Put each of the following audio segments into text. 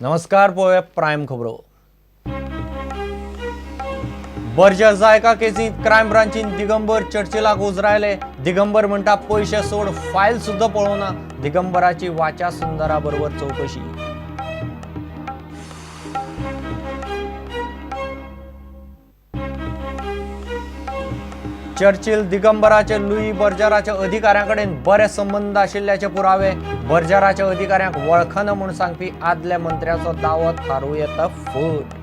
नमस्कार पळोवया प्रायम खबरो। बर्जर जायका केसींत क्रायम ब्रांचीन दिगंबर चर्चिलाक उजरायले। दिगंबर म्हणटा पैसे सोड, फायल सुद्धा पळोवना। दिगंबराची वाचा सुंदरा बरोबर चौकशी। चर्चिल दिगंबराचे लुई बर्जराच्या अधिकाऱ्यांकडेन बरे संबंध आशिल्ल्याचे पुरावे। बर्जराच्या अधिकाऱ्यांक वळखना म्हूण सांगपी आदल्या मंत्र्याचो दावो थारू येता फूट।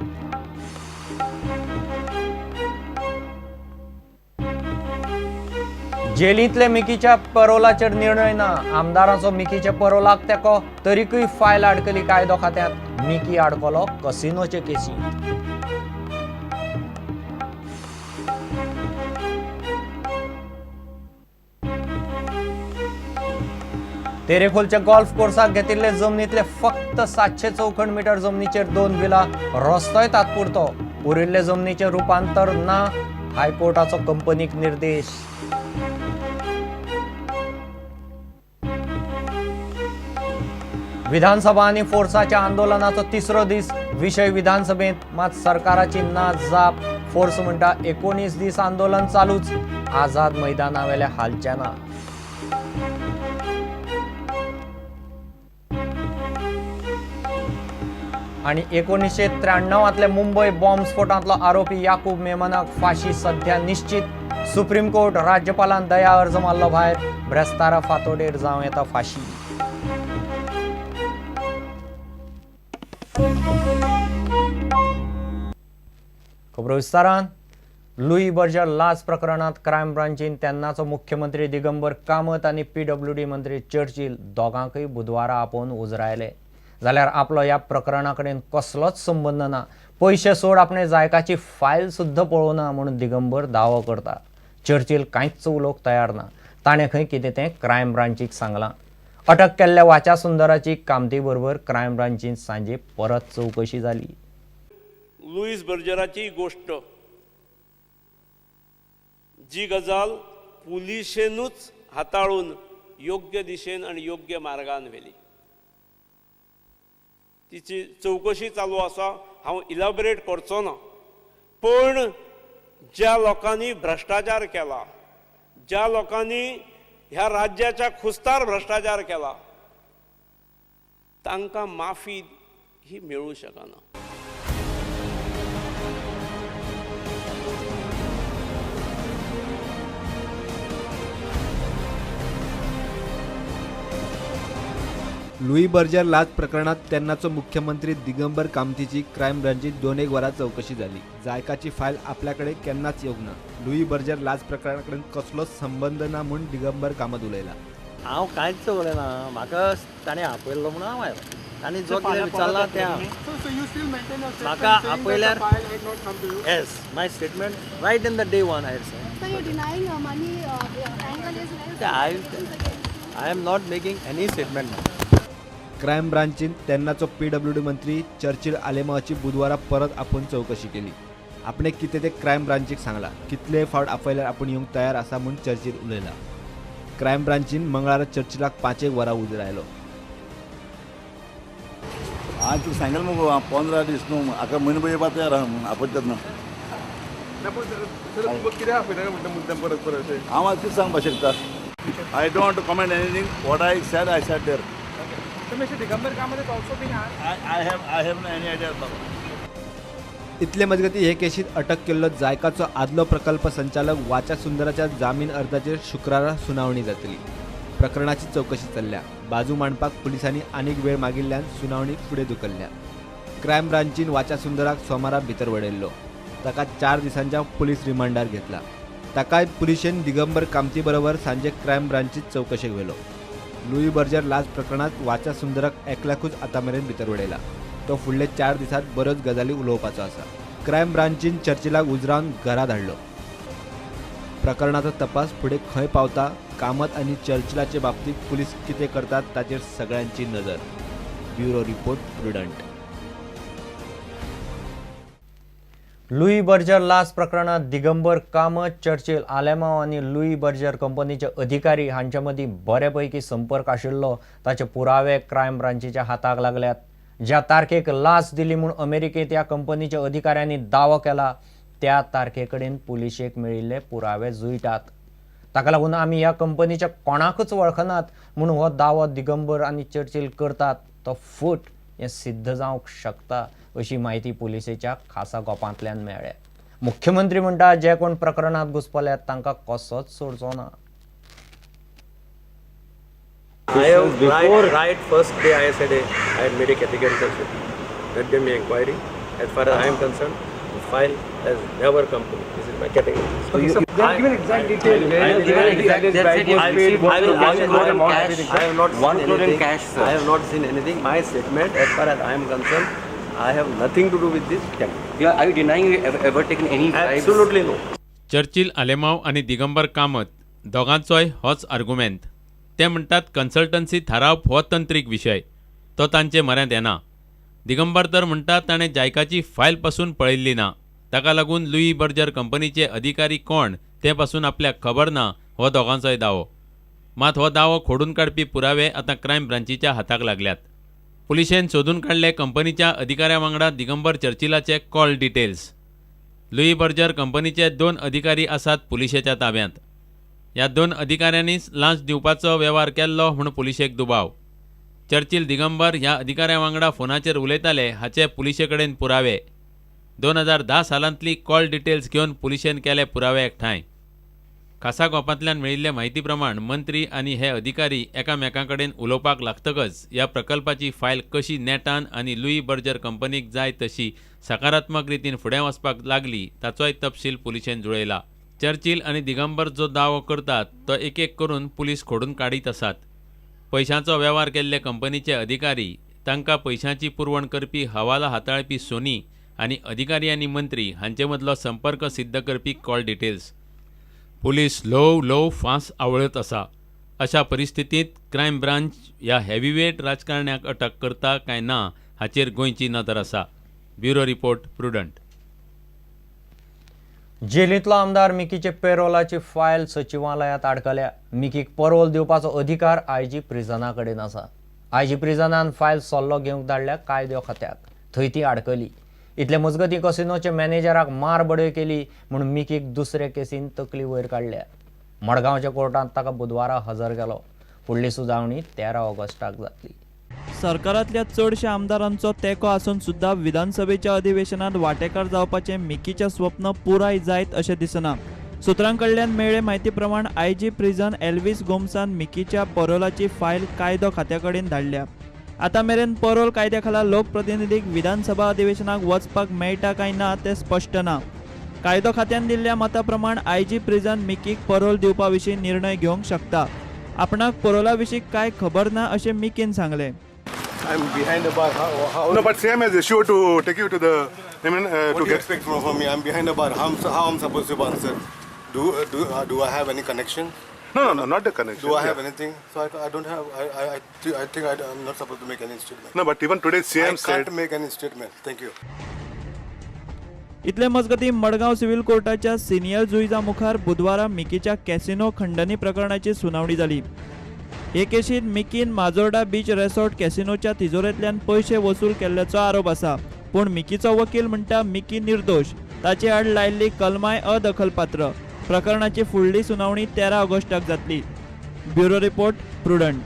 जेलींतले मिकीच्या परोलाचेर निर्णय ना। आमदाराचो मिकीचे परोलाक तेको, तरीकय फायल आडकली कायदो खात्यांत। मिकी आडकलो कसिनोचे केसींत। तेरेखोलच्या गोल्फ कोर्साक घेतिल्ले जमनीतले फक्त 700 चौखण मीटर जमनीचेर 2 बिलां। रस्तोय तात्पुरतो, उरिल्ले जमनीचे रुपांतर ना। हायकोर्टाचो कंपनीक निर्देश। विधानसभा आणि फोर्साच्या आंदोलनाचो तिसरो दीस। विषय विधानसभेत, मात सरकाराची ना जाप। फोर्स म्हणटा 19 दीस आंदोलन चालूच, आझाद मैदानावेले हालचे ना। आणि 1993 मुंबई बॉम्ब स्फोटांतलो आरोपी याकूब मेमनाक फाशी सध्या निश्चित। सुप्रीम कोर्ट राज्यपालान दया अर्ज मारलो भायर। ब्रेस्तारा फातोडेर जावं येता फाशी। खबरो विस्तारान। लुई बर्जर लाच प्रकरणात क्रायम ब्रांचीन तेन्नाचो मुख्यमंत्री दिगंबर कामत आणि PWD मंत्री चर्चिल दोगांकय बुधवारा आपोवन उजरायले। जाल्यार आपलो ह्या प्रकरणाकडेन कसलोच संबंध ना। पैसे सोड, आपणे जायकाची फायल सुद्धा पळोवना म्हणून दिगंबर दावो करता। चर्चिल कांयच उलोवंक तयार ना। ताणें खंय कितें तें क्रायम ब्रांचीक सांगलां। अटक केल्ल्या वाचा सुंदराची कामती बरोबर क्रायम ब्रांचीन सांजे परत चौकशी जाली। लुईस बर्जराची गोष्ट, जी गजाल पुलिशेनूच हाताळून योग्य दिशेन आणि योग्य मार्गान व्हेली, तिची चौकशी चालू आसा। हांव इलॅबोरेट करचो ना, पण ज्या लोकांनी भ्रष्टाचार केला, ज्या लोकांनी ह्या राज्याच्या खुस्तार भ्रष्टाचार केला, तांकां माफी ही मेळूं शकना। लुई बर्जर लाच प्रकरणात तेन्नाचो मुख्यमंत्री दिगंबर कामतीची क्रायम ब्रांचीत 2-1 वरां चौकशी जाली। जायकाची फायल आपल्याकडे केन्नाच येवंक ना। लुई बर्जर लाच प्रकरणाकडेन कसलोच संबंध ना म्हूण दिगंबर कामत उलयला। हांव कांयच उलयना, म्हाका ताणें आपयल्लो म्हणून हांव आयलो। ताणें जो कितें विचारला तें म्हाका आपयल्यार yes, my statement right in the day one I am not making any statement. Crime ब्रांचीन तेन्नाचो PWD मंत्री चर्चिल आलेमाची बुधवारा परत आपूण चौकशी केली। आपणे कितें तें क्रायम ब्रांचीक सांगला। कितले फावट आपयल्यार आपूण येवंक तयार आसा म्हूण चर्चिल उलयला। क्रायम ब्रांचीन मंगळारा चर्चिलाक 5-1 वरां उजरायलो। आज तू सांगेल मग 15 दीस न्हू, म्हाका म्हयनो येवपा तयार आहा आपयतात न्हू। हांव आज कितें सांगपाक शकता? I don't want to comment anything. What I said there. I have no any idea about it. इतले मजगती हे केशीत अटक केल्लो जायकाचो आदलो प्रकल्प संचालक वाचा सुंदराच्या जामीन अर्जाचेर शुक्रारा सुनावणी जातली। प्रकरणाची चौकशी चल्ल्या। बाजू मांडपाक पुलिसांनी आनीक वेळ मागिल्ल्यान सुनावणी फुडें धुकल्ल्या। क्रायम ब्रांचीन वाचा सुंदराक सोमारा भितर वडयल्लो। ताका 4 दिसांच्या पुलीस रिमांडार घेतला। ताकाय पुलिशेन दिगंबर कामती बरोबर सांजे क्रायम ब्रांचीत चौकशेक व्हेलो। लुई बर्जर लाच प्रकरणात वाचा सुंदराक एकल्याकूच आतामेरेन भितर उडयला। तो फुडले 4 दिसांत बऱ्योच गजाली उलोवपाचो आसा। क्रायम ब्रांचीन चर्चिलाक उजरावन घरा धाडलो। प्रकरणाचो तपास फुडें खंय पावता, कामत आनी चर्चिलाचे बाबतींत पुलीस कितें करतात ताचेर सगळ्यांची नजर। Bureau report, prudent. Louis Berger लाच प्रकरणात दिगंबर कामत, चर्चिल आलेमांव आणि लुई बर्जर कंपनीचे अधिकारी हांच्या मदीं बऱ्यापैकी संपर्क आशिल्लो ताचे पुरावे क्रायम ब्रांचीच्या हाताक लागल्यात। ज्या तारखेक लाच दिली म्हणून अमेरिकेत या कंपनीच्या अधिकाऱ्यांनी दावो केला त्या तारखेकडेन पुलिशेक मेळिल्ले पुरावे जुळटात. ताका लागून आमी ह्या कंपनीच्या कोणाकच वळखनात म्हणून हो दावो दिगंबर आनी चर्चिल करतात तो फूट हें सिद्ध जावंक शकता अशी माहिती पुलिसेच्या खासा गोपांतल्यान मेळ्ळ्या. मुख्यमंत्री म्हणटा जे कोण प्रकरणात घुसपल्यात तांकां कसोच सोडचो ना. I have right first day I said I had made a category section. Let them be inquiry. As far as I am concerned, the file has never come to me. This is my category. Okay, so then give an exact detail. I have not seen 1 crore in anything. cash, sir. I have not seen anything. My statement, as far as I am concerned, I have nothing to do with this. Are you denying you ever taken any bribes? Absolutely no. Churchill Alemao आनी दिगंबर कामत दोगांचोय होच argument. ते म्हणटात consultancy थारावप हो तंत्रीक विशय, तो तांचे म्हऱ्यांत येना. दिगंबर तर म्हणटात ताणें जायकाची फायल पासून पळयल्ली ना, ताका लागून लुई बर्जर कंपनीचे अधिकारी कोण ते पासून आपल्याक खबर ना हो दोगांचोय दावो. मात हो दावो खोडून काडपी पुरावे आतां क्रायम ब्रांचीच्या हाताक लागल्यात. पुलिशेन सोदून काडले कंपनीच्या अधिकाऱ्या वांगडा दिगंबर चर्चिलाचे कॉल डिटेल्स. लुई बर्जर कंपनीचे 2 अधिकारी आसात पुलिशेच्या ताब्यांत. ह्या 2 अधिकाऱ्यांनीच लांच दिवपाचो वेव्हार केल्लो म्हूण पुलिशेक दुबाव. चर्चिल दिगंबर ह्या अधिकाऱ्या वांगडा फोनाचेर उलयताले हाचे पुलिशे कडेन पुरावे. 2010 सालांतली कॉल डिटेल्स घेवन पुलिशेन केले पुरावे एकठांय. खासा गोपांतल्यान मेळिल्ले म्हायती प्रमाण मंत्री आनी हे अधिकारी एकामेकांकडेन उलोवपाक लागतकच ह्या प्रकल्पाची फायल कशी नेटान आनी लुई बर्जर कंपनीक जाय तशी सकारात्मक रितीन फुडें वचपाक लागली ताचोय तपशील पुलिशेन जुळयला. चर्चिल आनी दिगंबर जो दावो करतात तो एक एक करून पुलीस खोडून काडीत आसात. पयशांचो वेव्हार केल्ले कंपनीचे अधिकारी, तांकां पयशांची पुरवण करपी हवाला हाताळपी सोनी आनी अधिकारी आनी मंत्री हांचे मदलो संपर्क सिद्ध करपी कॉल डिटेल्स. पुलीस ल्हव फांस आवळत आसा. अशा परिस्थितींत क्रायम ब्रांच ह्या हेवीवेट राजकारण्याक अटक करता काय ना हाचेर गोंयची नदर आसा. Bureau report, prudent. जेलींतलो आमदार मिकीचे पेरोलाची फायल सचिवालयांत आडकल्या. मिकीक परोल दिवपाचो अधिकार आयजी प्रिझना कडेन आसा. आयजी प्रिझनान फायल सल्लो घेवंक धाडल्या कायद्यो खात्याक. थंय ती आडकली. इतले मजगतीं कसिनोचे मॅनेजराक मारबडय केली म्हणून मिकीक दुसरे केसीन तकली वयर काडल्या. मडगांवच्या कोर्टांत ताका बुधवारा हजर केलो. फुडली सुनावणी 13 ऑगस्टाक जातली. सरकारांतल्या चडशा आमदारांचो तेंको आसून सुद्दां विधानसभेच्या अधिवेशनात वांटेकार जावपाचें मिकीचें स्वप्न पुराय जायत अशें दिसना. सुत्रां कडल्यान मेळ्ळे म्हायती प्रमाण आयजी प्रिझन एल्विस गोम्सान मिकीच्या परोलाची फायल कायदो खात्या कडेन धाडल्या. आतां मेरेन परोल कायद्या खाला लोकप्रतिनिधीक विधानसभा अधिवेशनाक वचपाक मेळटा काय ना तें स्पश्ट ना. कायदो खात्यान दिल्ल्या मता प्रमाण आयजी प्रिझन मिकीक परोल दिवपा विशीं निर्णय घेवंक शकता. आपणाक परोला विशीं कांय खबर ना अशें मिकीन सांगलें. I'm behind the bar. How no, but same as sure to take you to the. I mean, to get expect from me? I'm behind the bar. How I'm supposed to answer? Do I have any connection? no, not the connection. Do I have anything? So I don't have. I think I'm not supposed to make any statement. No, but even today CM I said. can't make any statement. Thank you. इतले मजगतीं Madgaon civil कोर्टाच्या senior जुईजा मुखार बुधवारा मिकीच्या casino खंडणी प्रकरणाची सुनावणी जाली. हे केशीत मिकीन माजोर्डा बीच रेसॉर्ट कॅसिनोच्या तिजोरेंतल्यान पयशे वसूल केल्ल्याचो आरोप आसा. पूण मिकीचो वकील म्हणटा मिकी निर्दोश. ताचे आड लायिल्ली कलमाय अदखलपात्र. प्रकरणाची फुडली सुनावणी 13 ऑगस्टाक जातली. Bureau report, Prudent.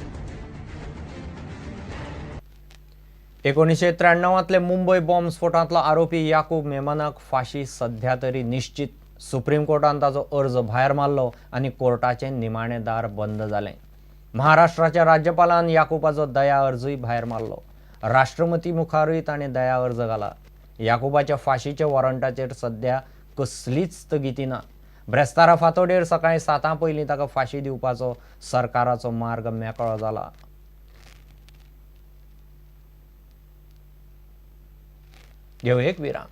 1993तले मुंबय बॉम्ब स्फोटांतलो आरोपी याकूब मेमनाक फाशी सध्या तरी निश्चित. सुप्रीम कोर्टान ताचो अर्ज भायर मारलो आनी कोर्टाचें निमाणें दार बंद जालें. महाराष्ट्राच्या राज्यपालान याकुबाचो दया अर्जूय भायर मारलो. राष्ट्रपती मुखारूय ताणें दया अर्ज घाला. याकुबाच्या फाशीच्या वॉरंटाचेर सध्या कसलीच स्थगिती ना. ब्रेस्तारा फांतोडेर सकाळीं 7 पयलीं ताका फाशी दिवपाचो सरकाराचो मार्ग मेकळो जाला. घेऊ एक विराम.